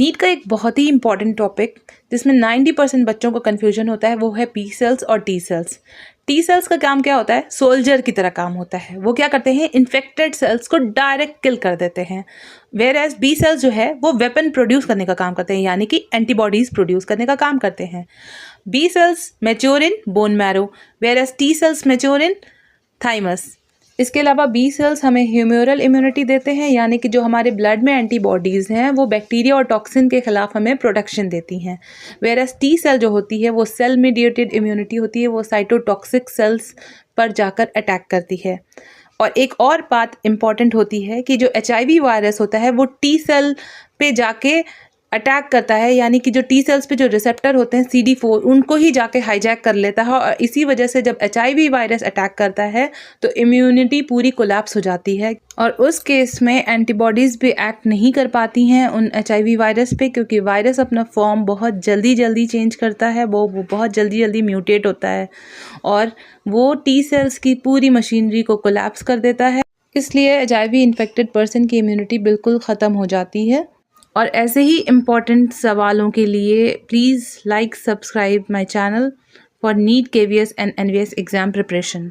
NEET का एक बहुत ही इंपॉर्टेंट टॉपिक जिसमें 90% बच्चों को कन्फ्यूजन होता है वो है बी सेल्स और टी सेल्स। टी सेल्स का काम क्या होता है? सोल्जर की तरह काम होता है। वो क्या करते हैं? इन्फेक्टेड सेल्स को डायरेक्ट किल कर देते हैं। वेयर एज बी सेल्स जो है वो वेपन प्रोड्यूस करने का काम करते हैं, यानी कि एंटीबॉडीज प्रोड्यूस करने का काम करते हैं। B cells mature in bone marrow, whereas T cells mature in thymus. इसके अलावा बी सेल्स हमें ह्यूमरल इम्यूनिटी देते हैं, यानी कि जो हमारे ब्लड में एंटीबॉडीज़ हैं वो बैक्टीरिया और टॉक्सिन के खिलाफ हमें प्रोटेक्शन देती हैं। वेयरएज टी सेल जो होती है वो सेल मीडिएटेड इम्यूनिटी होती है, वो साइटोटॉक्सिक सेल्स पर जाकर अटैक करती है। और एक और बात इम्पॉर्टेंट होती है कि जो HIV वायरस होता है वो टी सेल पे जाके अटैक करता है, यानी कि जो टी सेल्स पे जो रिसेप्टर होते हैं CD4 उनको ही जाके हाईजैक कर लेता है। और इसी वजह से जब HIV वायरस अटैक करता है तो इम्यूनिटी पूरी कोलैप्स हो जाती है, और उस केस में एंटीबॉडीज़ भी एक्ट नहीं कर पाती हैं उन HIV वायरस पे, क्योंकि वायरस अपना फॉर्म बहुत जल्दी चेंज करता है, वो बहुत जल्दी म्यूटेट होता है और वो टी सेल्स की पूरी मशीनरी को कोलैप्स कर देता है। इसलिए HIV इन्फेक्टेड पर्सन की इम्यूनिटी बिल्कुल ख़त्म हो जाती है। और ऐसे ही इम्पॉर्टेंट सवालों के लिए please like subscribe my channel for NEET KVS and NVS exam preparation.